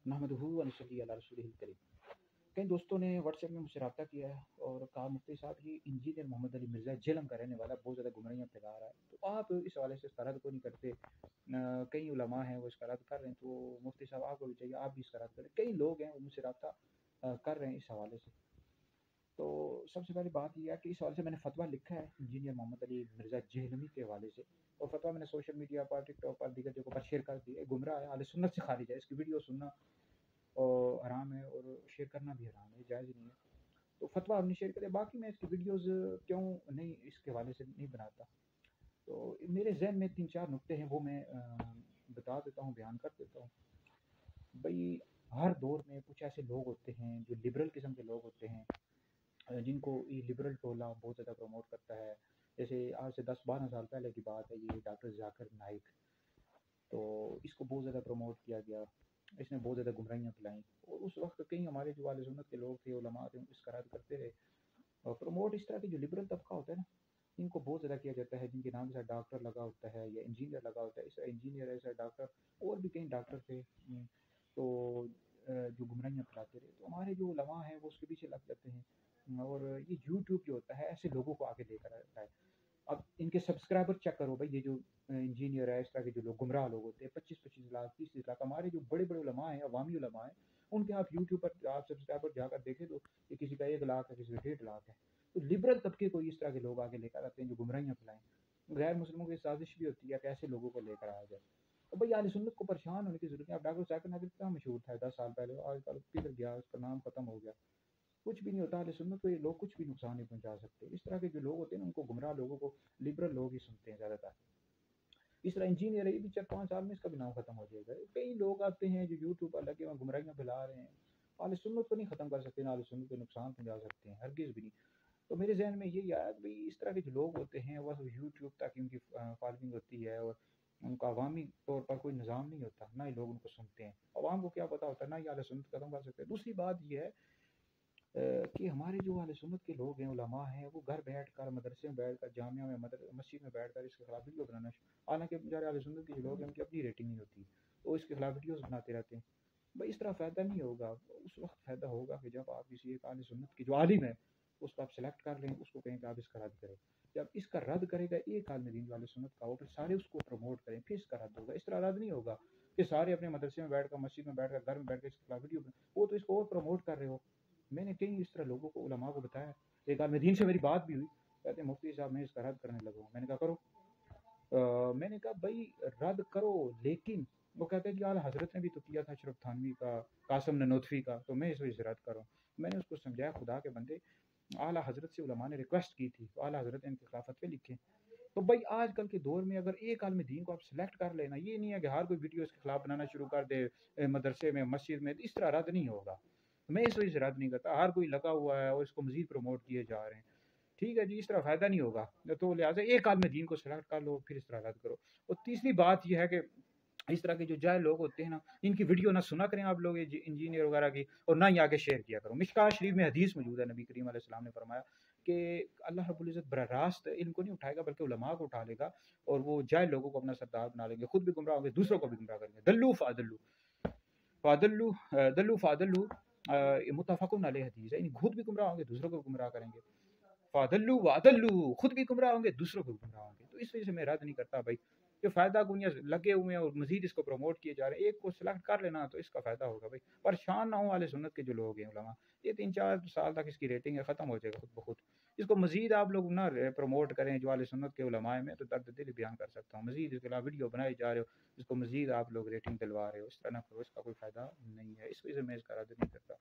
नहमदुहु व नसल्ली अला रसूलिहिल करीम। कई दोस्तों ने व्हाट्सएप में मुझसे रब्ता किया है और कहा मुफ्ती साहब ये इंजीनियर मोहम्मद अली मिर्ज़ा जेलम का रहने वाला बहुत ज़्यादा गुमराहियाँ फैला रहा है, तो आप इस हवाले से इसका रद्द क्यों नहीं करते? कई उलमा हैं वो इसका रद्द कर रहे हैं, तो मुफ्ती साहब आपको भी चाहिए आप भी इसका रद्द करें। कई लोग हैं वो मुझसे रब्ता कर रहे हैं इस हवाले से। तो सबसे पहली बात यह है कि इस हवाले से मैंने फतवा लिखा है इंजीनियर मोहम्मद अली मिर्ज़ा जेहलमी के हवाले से, और फतवा मैंने सोशल मीडिया पर, टिकटॉक पर, दीगर जगहों पर शेयर कर दिया है। गुमराह है, अहले सुन्नत से खारिज है, इसकी वीडियो सुनना और हराम है और शेयर करना भी हराम है, जायज़ नहीं है। तो फतवा हमने शेयर किया, बाकी मैं इसकी वीडियोस क्यों नहीं इसके हवाले से नहीं बनाता। तो मेरे जहन में 3-4 नुक्ते हैं, वो मैं बता देता हूँ, बयान कर देता हूँ। भाई हर दौर में कुछ ऐसे लोग होते हैं जो लिबरल किस्म के लोग होते हैं, जिनको ये लिबरल टोला बहुत ज़्यादा प्रमोट करता है। जैसे आज से 10-12 साल पहले की बात है, ये डॉक्टर जाकिर नाइक, तो इसको बहुत ज़्यादा प्रमोट किया गया, इसने बहुत ज़्यादा गुमराहियाँ फैलाई, और उस वक्त कई हमारे जो वाले सुन्नत के लोग थे, उलमा थे, इसका रद्द करते रहे। और प्रमोट इस तरह के जो लिबरल तबका होता है ना, इनको बहुत ज़्यादा किया जाता है, जिनके नाम के साथ डॉक्टर लगा होता है या इंजीनियर लगा होता है, इस इंजीनियर ऐसा डॉक्टर, और भी कई डॉक्टर थे। तो जो गुमराहियाँ फैलाते रहे, तो हमारे जो उलमा हैं वो उसके पीछे लग जाते हैं, और ये यूट्यूब जो होता है ऐसे लोगों को आगे लेकर आता है। अब इनके सब्सक्राइबर चेक करो भाई, ये जो इंजीनियर है, इस तरह के जो लोग गुमराह लोग होते हैं, 25-25 लाख, 30-30 लाख, हमारे जो बड़े बड़े उलमा हैं, अवामी उलमा हैं, उनके आप यूट्यूब पर आप सब्सक्राइबर जाकर देखें तो ये किसी का 1 लाख है, किसी का 1.5 लाख है। तो लिबरल तबके को इस तरह के लोग आगे लेकर आते हैं जो गुमराहियाँ फैलाएं। गैर मुस्लिमों की साजिश भी होती है कि ऐसे लोगों को लेकर आया जाए। तो भाई अहले सुन्नत को परेशान होने की जरूरत नहीं। अब डॉक्टर जाकिर नाइक कितना मशहूर था 10 साल पहले, आजकल किधर गया, उसका नाम खत्म हो गया। कुछ भी नहीं होता, अहले सुन्नत को ये लोग कुछ भी नुकसान नहीं पहुंचा सकते। इस तरह के जो लोग होते हैं ना, उनको गुमराह लोगों को लिबरल लोग ही सुनते हैं ज़्यादातर। इस तरह इंजीनियर है, ये भी 4-5 साल में इसका भी नाम खत्म हो जाएगा। कई लोग आते हैं जो यूट्यूब पर लगे हुए गुमराहियाँ फैला रहे हैं, अहले सुन्नत को नहीं खत्म कर सकते, ना अहले सुन्नत को नुकसान पहुंचा सकते हैं, हरगिज़ भी नहीं। तो मेरे जहन में यही आया कि भाई इस तरह के जो लोग होते हैं बस यूट्यूब तक उनकी फॉलोइंग होती है, और उनका अवामी तौर पर कोई निज़ाम नहीं होता, ना ही लोग उनको सुनते हैं। अवाम को क्या पता होता है, ना ही अहले सुन्नत खत्म कर सकते हैं। दूसरी बात यह है कि हमारे जो अहले सुन्नत के लोग हैं, उलमा हैं, वो घर बैठ कर, मदरसे में बैठ कर, जामिया में, मस्जिद में बैठ कर इसके खिलाफ वीडियो बनाना, हालांकि बेचारे अहले सुन्नत के जो लोग हैं उनकी अपनी रेटिंग नहीं होती, तो इसके खिलाफ वीडियोस बनाते रहते हैं। भाई इस तरह फ़ायदा नहीं होगा। उस वक्त फ़ायदा होगा कि जब आप किसी एक अहले सुन्नत की जो आलिम है उसको आप सेलेक्ट कर लें, उसको कहें कि आप इसका रद्द करें। जब इसका रद्द करेगा एक आलिम दीन जो अहले सुन्नत का हो, फिर सारे उसको प्रमोट करें, फिर इसका रद्द होगा। इस तरह रद्द नहीं होगा कि सारे अपने मदरसे में बैठ कर, मस्जिद में बैठ कर, घर में बैठ कर इसके खिलाफ वीडियो वो तो इसको और प्रमोट कर रहे हो। मैंने कई इस तरह लोगों को, उलमा को बताया। एक आलिम दीन से मेरी बात भी हुई, कहते मुफ्ती साहब मैं इसका रद्द करने लगा हूँ। मैंने कहा करो। मैंने कहा भाई रद्द करो, लेकिन वो कहते हैं कि आला हजरत ने भी तो किया था, अशरफ थानवी का, कासिम ननोतवी का, तो मैं इस वजह से रद्द करूँ। मैंने उसको समझाया, खुदा के बंदे, आला हजरत से उलमा ने रिक्वेस्ट की थी, तो आला हजरत ने इनके खिलाफ फतवे लिखे। तो भाई आजकल के दौर में अगर एक आलिम दीन को आप सेलेक्ट कर लेना, ये नहीं है कि हर कोई वीडियो इसके खिलाफ बनाना शुरू कर दे, मदरसे में, मस्जिद में, इस तरह रद्द नहीं होगा। मैं इस वजह से रद्द नहीं करता, हर कोई लगा हुआ है और इसको मजीद प्रमोट किए जा रहे हैं। ठीक है जी, इस तरह फ़ायदा नहीं होगा, तो लिहाजा एक आलिम दीन को सेलेक्ट कर लो, फिर इस तरह रद्द करो। और तीसरी बात यह है कि इस तरह के जो जाहिल लोग होते हैं ना, इनकी वीडियो ना सुना करें आप लोग, ये इंजीनियर वगैरह की, और ना ही आगे शेयर किया करो। मिशकात शरीफ में हदीस मौजूद है, नबी करीम अलैहि सलाम ने फरमाया कि अल्लाह रब्बुल इज़्ज़त बराह रास्त इल्म को नहीं उठाएगा, बल्कि उलमा को उठा लेगा, और वो जाहिल लोगों को अपना सरदार बना लेंगे, खुद भी गुमराह होंगे, दूसरों को भी गुमराह करेंगे। दल्लू फादल्लू फादल्लू दल्लू फादल्लू मुत्तफ़क़ुन अलैहि हदीस है, यानी खुद भी गुमराह होंगे, दूसरों को गुमराह करेंगे। फादल्लू वादल्लू, खुद भी गुमराह होंगे, दूसरों को गुमराह होंगे। तो इस वजह से मैं रद्द नहीं करता भाई। जो फ़ायदा गुनिया लगे हुए हैं और मज़ीद इसको प्रमोट किए जा रहे हैं, एक को सेलेक्ट कर लेना तो इसका फ़ायदा होगा भाई। परेशान ना हो अहले सुन्नत के जो लोग हैं, उलमा, ये 3-4 साल तक इसकी रेटिंग है, ख़त्म हो जाएगा खुद ब खुद। इसको मज़ीद आप लोग ना प्रमोट करें जो अहले सुन्नत के उलमा हैं, मैं तो दर्द दिल बयान कर सकता हूँ। मज़ीद इसके खिलाफ वीडियो बनाए जा रहे हो, इसको मज़ीद आप लोग रेटिंग दिलवा रहे हो, इस तरह ना करो, इसका कोई फ़ायदा नहीं है। इस वजह से मैं इसका रद्द नहीं करता।